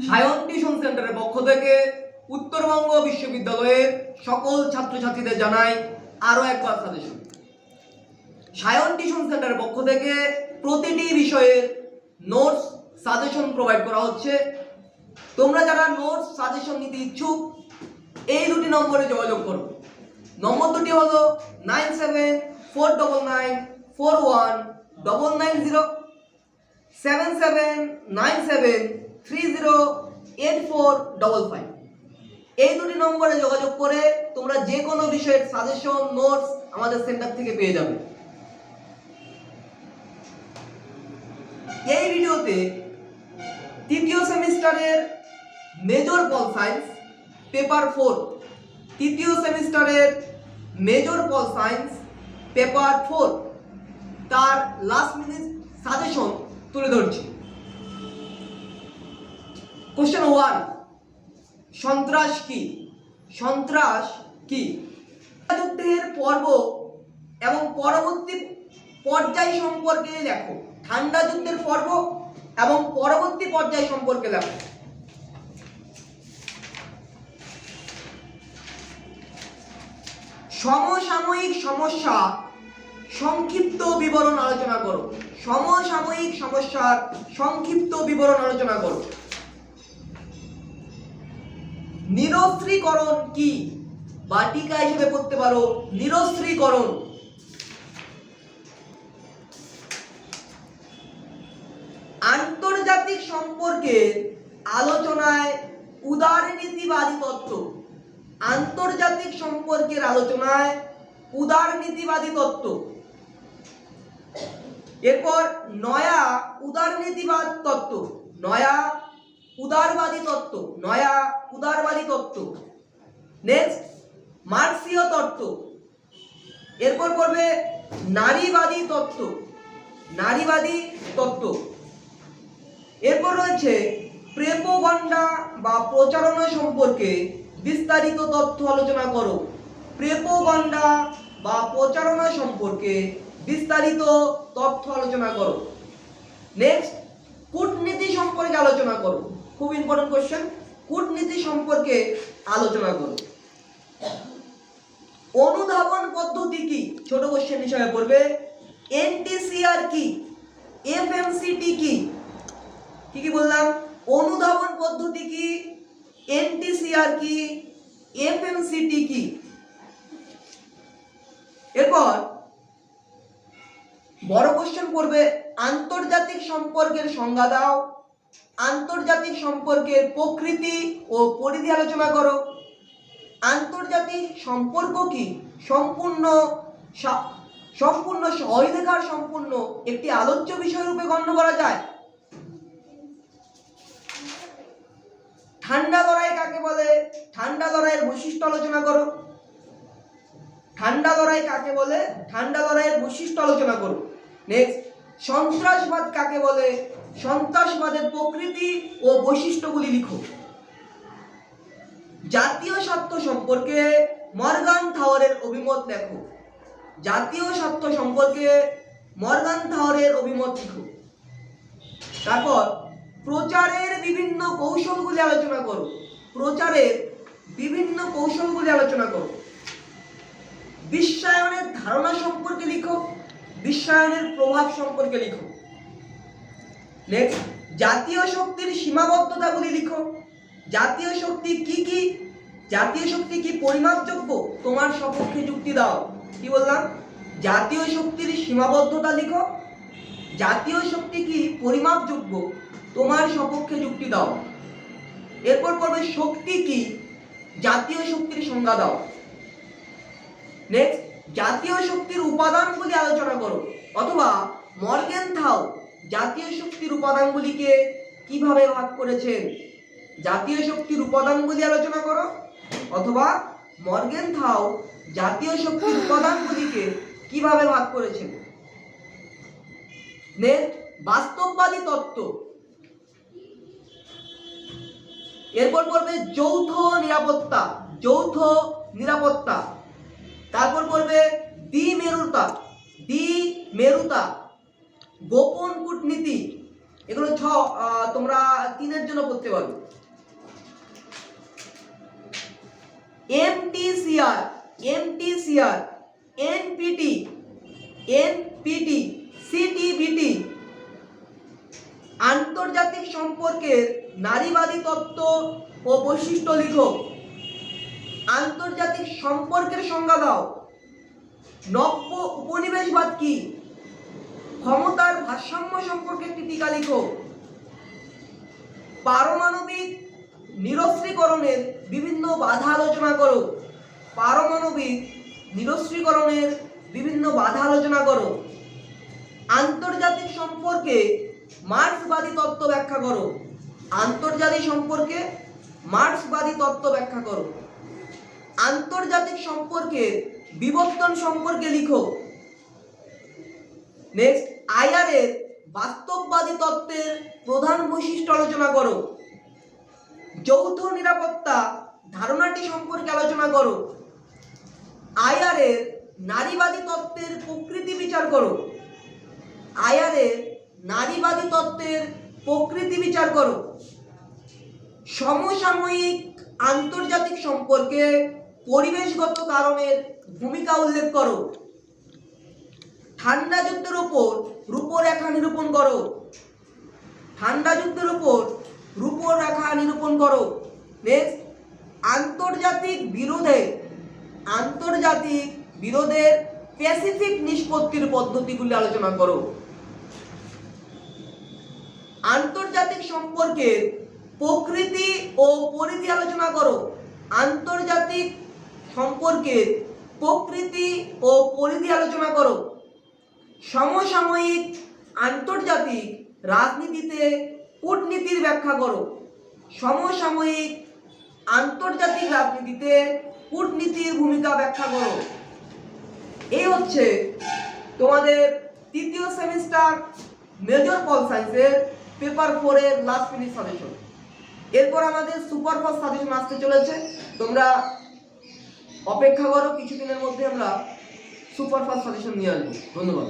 Sayan tuition সেন্টারের পক্ষ থেকে উত্তরবঙ্গ বিশ্ববিদ্যালয়ের সকল ছাত্রছাত্রীদের জানাই আরো একবার সাজেশন। সায়ন টিউশন সেন্টারের পক্ষ থেকে প্রতিটি বিষয়ের নোটস সাজেশন প্রোভাইড করা হচ্ছে। তোমরা যারা নোটস সাজেশন নিতে ইচ্ছুক এই দুটি নম্বরে যোগাযোগ করো। নম্বর দুটি হলো 9749941990, 7797308455। এই দুটি নম্বরে যোগাযোগ করে তোমরা যে কোনো বিষয়ের সাজেশন নোটস আমাদের সেন্টার থেকে পেয়ে যাবে। এই ভিডিওতে তৃতীয় সেমিস্টারের মেজর পল সায়েন্স পেপার 4, তৃতীয় সেমিস্টারের মেজর পল সায়েন্স পেপার 4 তার লাস্ট মিনিট সাজেশন তুলে ধরছি। কোশ্চেন 1, সন্ত্রাস কি? সন্ত্রাস কি? যুদ্ধের পর্ব এবং পরবর্তী পর্যায় সম্পর্কে লেখো। ঠান্ডা যুদ্ধের পর্ব এবং পরবর্তী পর্যায় সম্পর্কে লেখো। সমসাময়িক সমস্যা সংক্ষিপ্ত বিবরণ আলোচনা করো। সমসাময়িক সমস্যার সংক্ষিপ্ত বিবরণ আলোচনা করো। নিরস্ত্রীকরণ কি? বা টিকা হিসেবে পড়তে পারো নিরস্ত্রীকরণ। আন্তর্জাতিক সম্পর্কের আলোচনায় উদারনীতিবাদী তত্ত্ব। আন্তর্জাতিক সম্পর্কের আলোচনায় উদারনীতিবাদী তত্ত্ব। এরপর নয়া উদারনীতিবাদ তত্ত্ব, নয়া উদারবাদী তত্ত্ব, নয়া উদারবাদী তত্ত্ব। নেক্সট মার্ক্সীয় তত্ত্ব। এরপর পড়বে নারীবাদী তত্ত্ব, নারীবাদী তত্ত্ব। এরপর রয়েছে প্রেপোগান্ডা বা প্রচারণা সম্পর্কে বিস্তারিত তথ্য আলোচনা করো। প্রেপোগান্ডা বা প্রচারণা সম্পর্কে বিস্তারিত তথ্য আলোচনা করো। নেক্সট কূটনীতি সম্পর্কে আলোচনা করো। খুব ইম্পর্টেন্ট কোশ্চেন, কূটনীতি সম্পর্কে আলোচনা করো। অনুধাবন পদ্ধতি কি? ছোট কোশ্চেন হিসেবে পড়বে। এনটিসিআর কি? এফএমসিটি কি? কি বললাম? অনুধাবন পদ্ধতি কি, এনটিসিআর কি, এফএমসিটি কি। এরপর বড় কোশ্চেন পড়বে আন্তর্জাতিক সম্পর্কের সংজ্ঞা দাও। আন্তর্জাতিক সম্পর্কের প্রকৃতি ও পরিধি আলোচনা করো। আন্তর্জাতিক সম্পর্ক কি সম্পূর্ণ সহঅধিকার সম্পূর্ণ একটি আলোচ্য বিষয় রূপে গণ্য করা যায়। ঠান্ডা লড়াই কাকে বলে? ঠান্ডা লড়াইয়ের বৈশিষ্ট্য আলোচনা করো। ঠান্ডা লড়াই কাকে বলে? ঠান্ডা লড়াইয়ের বৈশিষ্ট্য আলোচনা করো। নেক্সট সন্ত্রাসবাদ কাকে বলে? সন্ত্রাসবাদের প্রকৃতি ও বৈশিষ্ট্যগুলি লিখো। জাতীয় স্বার্থ সম্পর্কে মর্গানথাওয়ারের অভিমত লেখো। জাতীয় স্বার্থ সম্পর্কে মর্গানথাওয়ারের অভিমত লিখো। তারপর প্রচারের বিভিন্ন কৌশলগুলি আলোচনা করো। প্রচারের বিভিন্ন কৌশলগুলি আলোচনা করো। বিশ্বায়নের ধারণা সম্পর্কে লিখো। বিশ্বায়নের প্রভাব সম্পর্কে লিখো। নেক্সট জাতীয় শক্তির সীমাবদ্ধতাগুলি লিখো। জাতীয় শক্তি কি কি? জাতীয় শক্তি কি পরিমাপযোগ্য? তোমার সপক্ষে যুক্তি দাও। কি বললাম? জাতীয় শক্তির সীমাবদ্ধতা লিখো। জাতীয় শক্তি কি পরিমাপযোগ্য? তোমার সপক্ষে যুক্তি দাও। এরপর পড়বে শক্তি কি? জাতীয় শক্তির সংজ্ঞা দাও। নেক্সট জাতীয় শক্তির উপাদানগুলি আলোচনা করো। অথবা মর্গেনথাউ জাতীয় শক্তির উপাদানগুলিকে কিভাবে ভাগ করেছেন? জাতীয় শক্তির উপাদানগুলি আলোচনা করো। অথবা মর্গেনথাউ জাতীয় শক্তির উপাদানগুলিকে কিভাবে ভাগ করেছেন। নেক্সট বাস্তববাদী তত্ত্ব। এরপর পড়বে যৌথ নিরাপত্তা, যৌথ নিরাপত্তা। তারপর পড়বে দ্বিমেরুতা, দ্বিমেরুতা। গোপন কূটনীতি, এগুলো তোমরা 3 জন্য পড়তে পারবে। MTCR, NPT, CTBT আন্তর্জাতিক সম্পর্কের নারীবাদী তত্ত্ব ও বৈশিষ্ট্য লিখো। আন্তর্জাতিক সম্পর্কের সংজ্ঞা দাও। নব্য উপনিবেশবাদ কি? ক্ষমতার ভারসাম্য সম্পর্কে একটি টিকা লিখো। পারমাণবিক নিরস্ত্রীকরণের বিভিন্ন বাধা আলোচনা করো। পারমাণবিক নিরস্ত্রীকরণের বিভিন্ন বাধা আলোচনা করো। আন্তর্জাতিক সম্পর্কে মার্ক্সবাদী তত্ত্ব ব্যাখ্যা করো। আন্তর্জাতিক সম্পর্কে মার্ক্সবাদী তত্ত্ব ব্যাখ্যা করো। আন্তর্জাতিক সম্পর্কের বিবর্তন সম্পর্কে লিখো। নেক্সট, আইআর এর বাস্তববাদী তত্ত্বের প্রধান বৈশিষ্ট্য আলোচনা করো। যৌথ নিরাপত্তা ধারণাটি সম্পর্কে আলোচনা করো। আইআর এর নারীবাদী তত্ত্বের প্রকৃতি বিচার করো। আইআর এর নারীবাদী তত্ত্বের প্রকৃতি বিচার করো। সমসাময়িক আন্তর্জাতিক সম্পর্কে পরিবেশগত কারণের ভূমিকা উল্লেখ করো। ঠান্ডা যুদ্ধের উপর রূপরেখা নিরূপণ করো। ঠান্ডা যুদ্ধের উপর রূপরেখা নিরূপণ করো। নেক্সট, আন্তর্জাতিক বিরোধের প্যাসিফিক নিষ্পত্তির পদ্ধতিগুলি আলোচনা করো। আন্তর্জাতিক সম্পর্কের প্রকৃতি ও পরিধি আলোচনা করো। আন্তর্জাতিক সম্পর্কের প্রকৃতি ও পরিধি আলোচনা করো। সমসাময়িক আন্তর্জাতিক রাজনীতিতে কূটনীতির ব্যাখ্যা করো। সমসাময়িক আন্তর্জাতিক রাজনীতিতে কূটনীতির ভূমিকা ব্যাখ্যা করো। এই হচ্ছে তোমাদের 3য় সেমিস্টার মেজর পল সায়েন্সের পেপার 4 এর লাস্ট ফিনিশ সাজেশন। এরপর আমাদের সুপার ফাস্ট সাজেশন আসতে চলেছে, তোমরা অপেক্ষা করো, কিছুদিনের মধ্যে আমরা সুপার ফাস্ট সাজেশন নিয়ে আসবো। ধন্যবাদ।